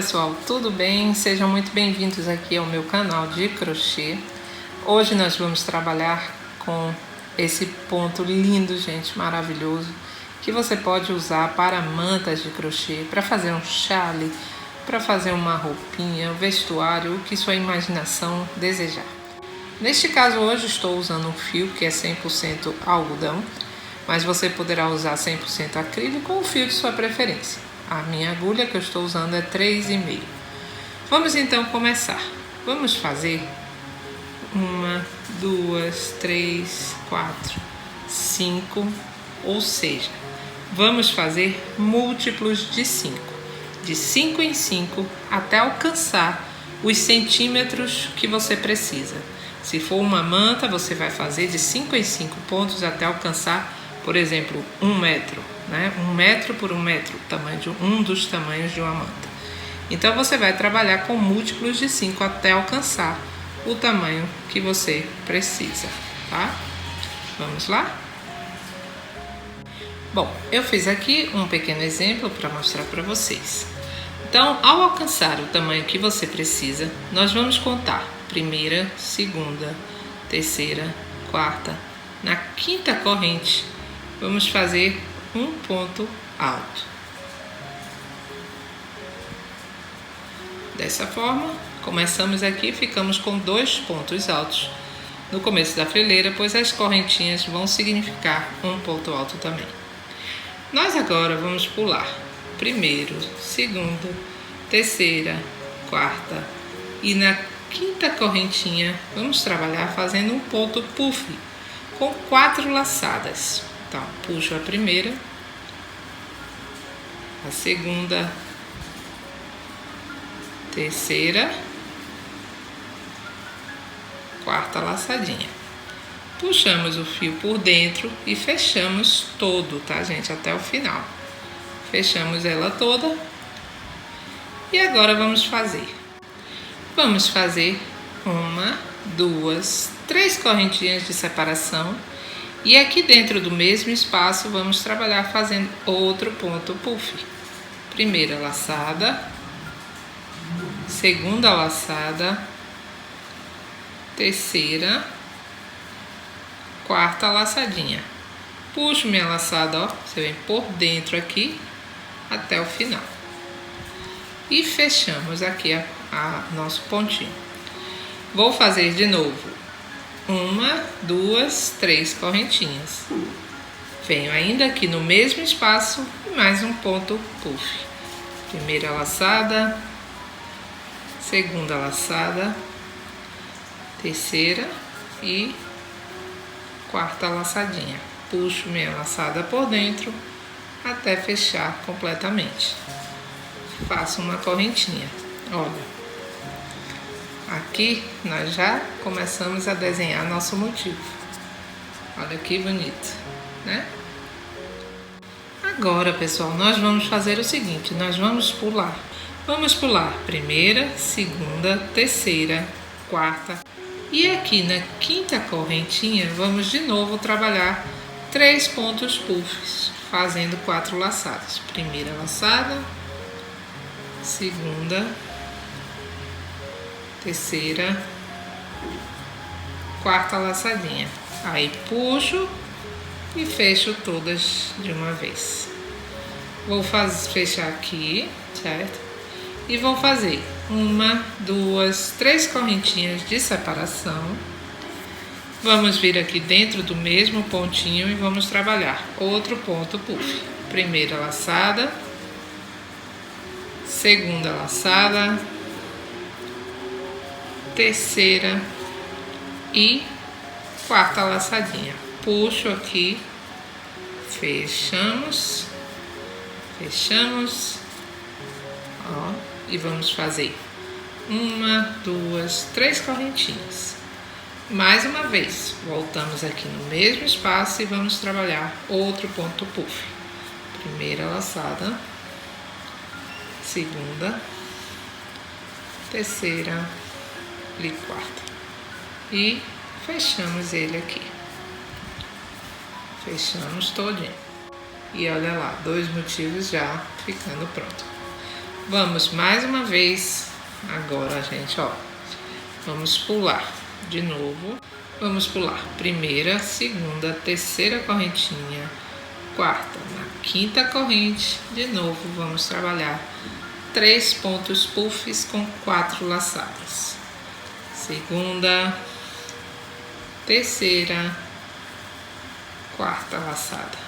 pessoal, tudo bem? Sejam muito bem-vindos aqui ao meu canal de crochê. Hoje nós vamos trabalhar com esse ponto lindo, gente, maravilhoso, que você pode usar para mantas de crochê, para fazer um chale, para fazer uma roupinha, um vestuário, o que sua imaginação desejar. Neste caso hoje estou usando um fio que é 100% algodão, mas você poderá usar 100% acrílico ou o fio de sua preferência. A minha agulha que eu estou usando é 3,5. Vamos então começar. Vamos fazer 1, 2, 3, 4, 5, ou seja, vamos fazer múltiplos de 5. De 5 em 5 até alcançar os centímetros que você precisa. Se for uma manta, você vai fazer de 5 em 5 pontos até alcançar, por exemplo, 1 metro, né? 1 metro por 1 metro, tamanho de um dos tamanhos de uma manta. Então você vai trabalhar com múltiplos de 5 até alcançar o tamanho que você precisa, tá? Vamos lá? Bom, eu fiz aqui um pequeno exemplo para mostrar para vocês. Então, ao alcançar o tamanho que você precisa, nós vamos contar primeira, segunda, terceira, quarta. Na quinta corrente, vamos fazer um ponto alto. Dessa forma, começamos aqui, ficamos com 2 pontos altos no começo da fileira, pois as correntinhas vão significar um ponto alto também. Nós agora vamos pular primeiro, segunda, terceira, quarta e na quinta correntinha vamos trabalhar fazendo um ponto puff com 4 laçadas. Então, puxo a primeira, a segunda, terceira, quarta laçadinha. Puxamos o fio por dentro e fechamos todo, tá, gente? Até o final. Fechamos ela toda. E agora vamos fazer. Vamos fazer 1, 2, 3 correntinhas de separação. E aqui dentro do mesmo espaço, vamos trabalhar fazendo outro ponto puff. Primeira laçada, segunda laçada, terceira, quarta laçadinha. Puxo minha laçada, ó, você vem por dentro aqui até o final. E fechamos aqui nosso pontinho. Vou fazer de novo. 1, 2, 3 correntinhas. Venho ainda aqui no mesmo espaço e mais um ponto puff. Primeira laçada, segunda laçada, terceira e quarta laçadinha. Puxo minha laçada por dentro até fechar completamente. Faço uma correntinha. Olha. Aqui nós já começamos a desenhar nosso motivo. Olha que bonito, né? Agora, pessoal, nós vamos fazer o seguinte, nós vamos pular. Vamos pular primeira, segunda, terceira, quarta. E aqui na quinta correntinha, vamos de novo trabalhar 3 pontos puffs, fazendo 4 laçadas. Primeira laçada, segunda, terceira, quarta laçadinha. Aí puxo e fecho todas de uma vez. Vou fechar aqui, certo? E vou fazer 1, 2, 3 correntinhas de separação. Vamos vir aqui dentro do mesmo pontinho e vamos trabalhar outro ponto puff. Primeira laçada, segunda laçada, terceira e quarta laçadinha. Puxo aqui, fechamos, ó, e vamos fazer 1, 2, 3 correntinhas. Mais uma vez, voltamos aqui no mesmo espaço e vamos trabalhar outro ponto puff. Primeira laçada, segunda, terceira e quarta. E fechamos ele aqui. Fechamos todinho. E olha lá, 2 motivos já ficando pronto. Vamos mais uma vez. Agora, gente, ó, vamos pular de novo. Vamos pular primeira, segunda, terceira correntinha, quarta, na quinta corrente, de novo vamos trabalhar 3 pontos puffs com 4 laçadas. Segunda, terceira, quarta laçada.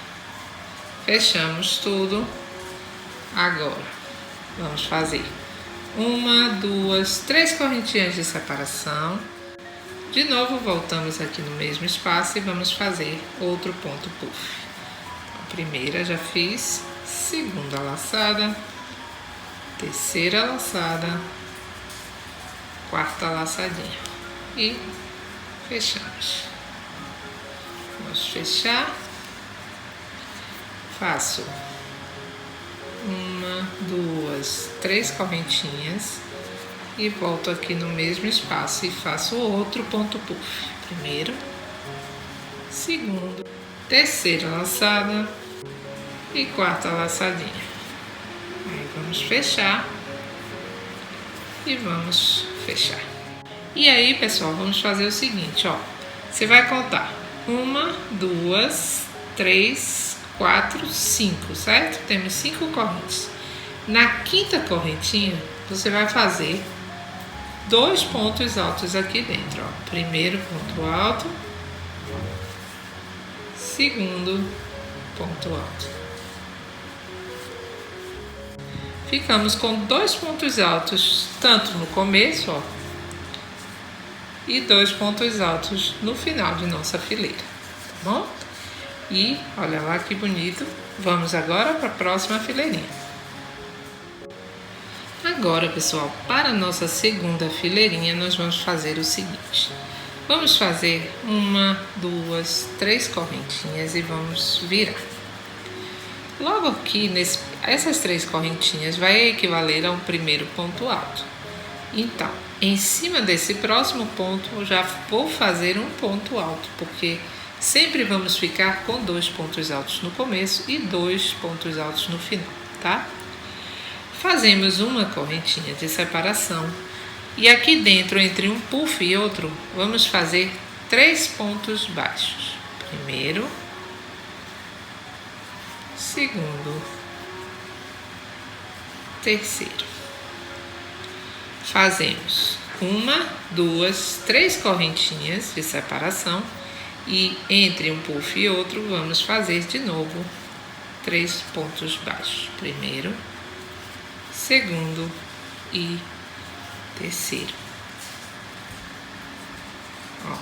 Fechamos tudo. Agora vamos fazer 1, 2, 3 correntinhas de separação. De novo voltamos aqui no mesmo espaço e vamos fazer outro ponto puff. A primeira já fiz, segunda laçada, terceira laçada, quarta laçadinha e fechamos. Vamos fechar. Faço 1, 2, 3 correntinhas e volto aqui no mesmo espaço e faço outro ponto puff. Primeiro, segundo, terceira laçada e quarta laçadinha. Aí vamos fechar e vamos fechar. E aí, pessoal, vamos fazer o seguinte, ó. Você vai contar 1, 2, 3, 4, 5, certo? Temos 5 correntes. Na quinta correntinha, você vai fazer 2 pontos altos aqui dentro, ó. Primeiro ponto alto, segundo ponto alto. Ficamos com 2 pontos altos, tanto no começo, ó, e 2 pontos altos no final de nossa fileira, tá bom? E olha lá que bonito. Vamos agora para a próxima fileirinha. Agora, pessoal, para a nossa segunda fileirinha, nós vamos fazer o seguinte. Vamos fazer 1, 2, 3 correntinhas e vamos virar. Logo aqui, essas 3 correntinhas vai equivaler a um primeiro ponto alto. Então, em cima desse próximo ponto, eu já vou fazer um ponto alto, porque sempre vamos ficar com 2 pontos altos no começo e 2 pontos altos no final, tá? Fazemos uma correntinha de separação e aqui dentro, entre um puff e outro, vamos fazer 3 pontos baixos. Primeiro, segundo, terceiro. Fazemos 1, 2, 3 correntinhas de separação e entre um puff e outro vamos fazer de novo 3 pontos baixos. Primeiro, segundo e terceiro. Ó.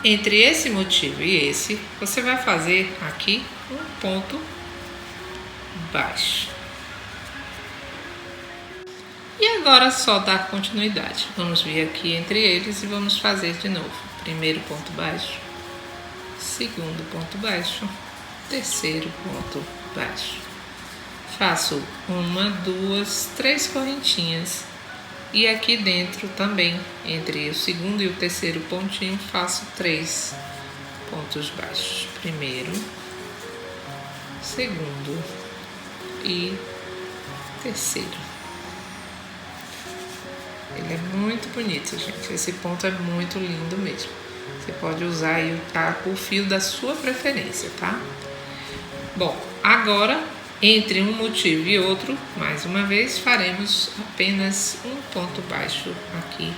Entre esse motivo e esse, você vai fazer aqui um ponto baixo. E agora só dar continuidade. Vamos vir aqui entre eles e vamos fazer de novo. Primeiro ponto baixo, segundo ponto baixo, terceiro ponto baixo. Faço 1, 2, 3 correntinhas e aqui dentro também, entre o segundo e o terceiro pontinho, faço 3 pontos baixos. Primeiro, segundo e terceiro. Ele é muito bonito, gente. Esse ponto é muito lindo mesmo. Você pode usar aí o fio da sua preferência, tá? Bom, agora, entre um motivo e outro, mais uma vez, faremos apenas um ponto baixo aqui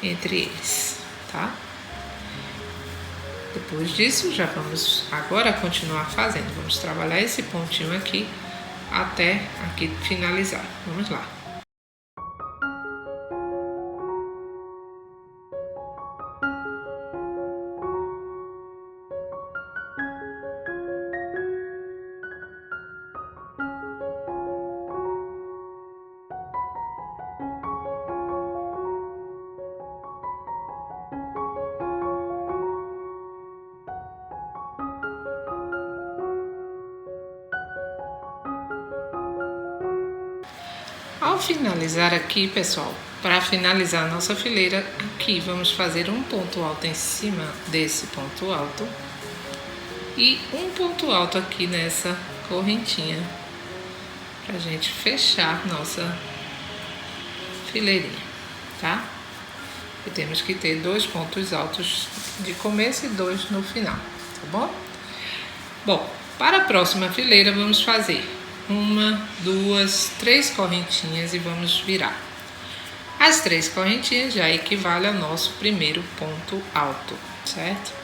entre eles, tá? Depois disso, já vamos agora continuar fazendo. Vamos trabalhar esse pontinho aqui até aqui finalizar. Vamos lá. Ao finalizar aqui, pessoal, para finalizar a nossa fileira, aqui vamos fazer um ponto alto em cima desse ponto alto e um ponto alto aqui nessa correntinha pra gente fechar nossa fileirinha, tá? E temos que ter 2 pontos altos de começo e 2 no final, tá bom? Bom, para a próxima fileira vamos fazer 1, 2, 3 correntinhas e vamos virar. As 3 correntinhas já equivalem ao nosso primeiro ponto alto, certo?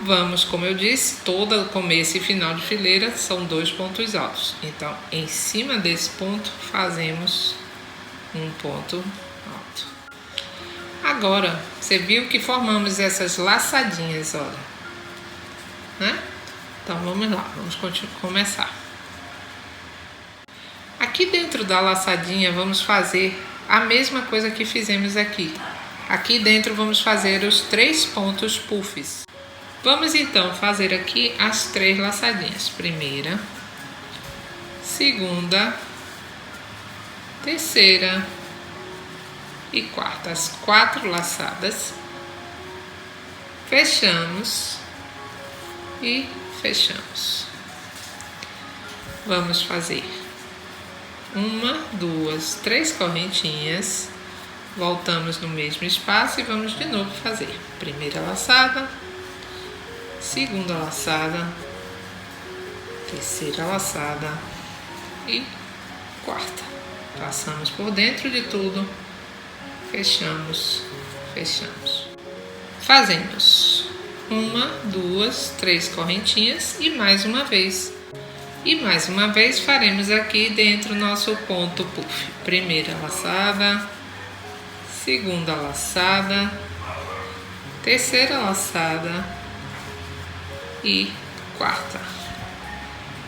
Vamos, como eu disse, todo começo e final de fileira são 2 pontos altos. Então, em cima desse ponto, fazemos um ponto alto. Agora, você viu que formamos essas laçadinhas, olha, né? Então, vamos lá, vamos começar. Aqui dentro da laçadinha, vamos fazer a mesma coisa que fizemos aqui. Aqui dentro, vamos fazer os 3 pontos puffs. Vamos então fazer aqui as 3 laçadinhas. Primeira, segunda, terceira e quarta. As 4 laçadas. Fechamos e fechamos. Vamos fazer 1, 2, 3 correntinhas. Voltamos no mesmo espaço e vamos de novo fazer. Primeira laçada. Segunda laçada, terceira laçada e quarta. Passamos por dentro de tudo, fechamos, fechamos. Fazemos 1, 2, 3 correntinhas e mais uma vez. E mais uma vez faremos aqui dentro nosso ponto puff. Primeira laçada, segunda laçada, terceira laçada e quarta.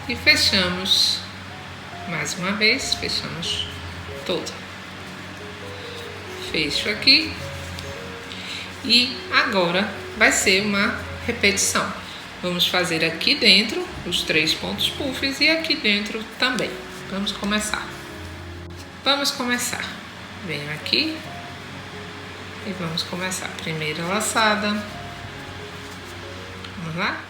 E fechamos mais uma vez, fechamos toda. Fecho aqui. E agora vai ser uma repetição. Vamos fazer aqui dentro os 3 pontos puffs e aqui dentro também. Vamos começar. Vamos começar. Venho aqui e vamos começar. Primeira laçada. Vamos lá?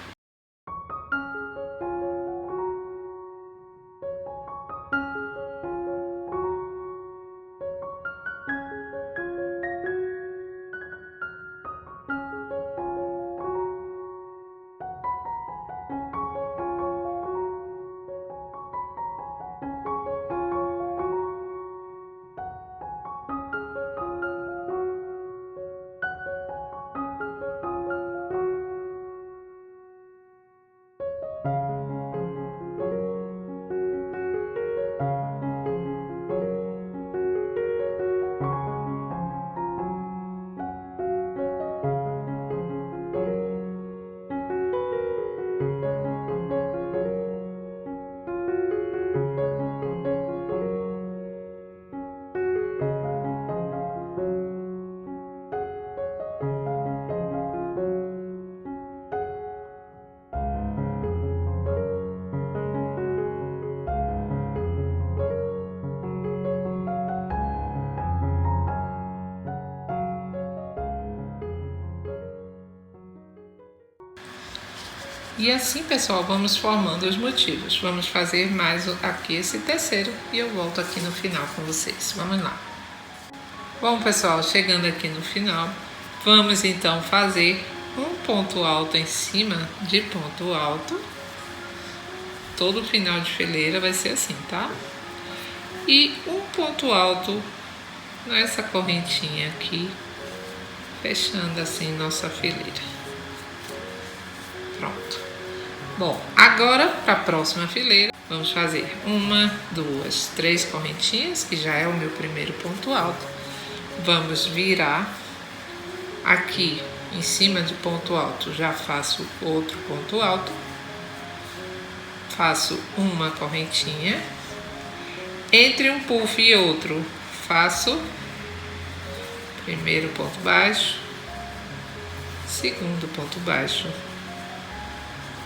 E assim, pessoal, vamos formando os motivos. Vamos fazer mais aqui esse terceiro e eu volto aqui no final com vocês. Vamos lá. Bom, pessoal, chegando aqui no final, vamos então fazer um ponto alto em cima de ponto alto. Todo final de fileira vai ser assim, tá? E um ponto alto nessa correntinha aqui, fechando assim nossa fileira. Pronto. Bom, agora para a próxima fileira, vamos fazer 1, 2, 3 correntinhas, que já é o meu primeiro ponto alto. Vamos virar aqui em cima de ponto alto, já faço outro ponto alto. Faço uma correntinha. Entre um puff e outro, faço primeiro ponto baixo, segundo ponto baixo,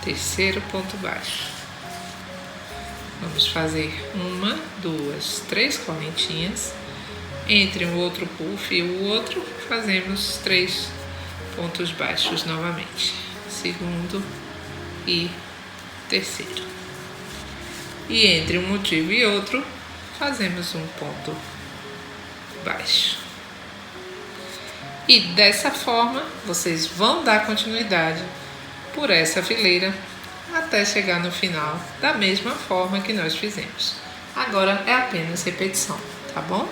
terceiro ponto baixo. Vamos fazer 1, 2, 3 correntinhas. Entre um outro puff e o outro, fazemos 3 pontos baixos novamente. Segundo e terceiro. E entre um motivo e outro, fazemos um ponto baixo. E dessa forma, vocês vão dar continuidade por essa fileira até chegar no final da mesma forma que nós fizemos. Agora é apenas repetição, tá bom?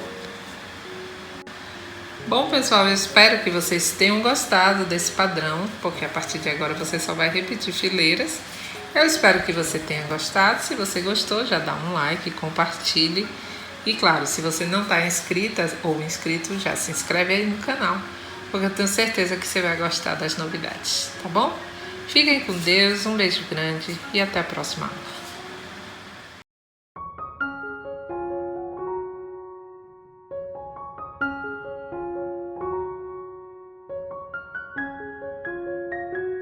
Bom, pessoal, eu espero que vocês tenham gostado desse padrão, porque a partir de agora você só vai repetir fileiras. Eu espero que você tenha gostado. Se você gostou, já dá um like, compartilhe. E claro, se você não está inscrita ou inscrito, já se inscreve aí no canal, porque eu tenho certeza que você vai gostar das novidades, tá bom? Fiquem com Deus, um beijo grande e até a próxima aula.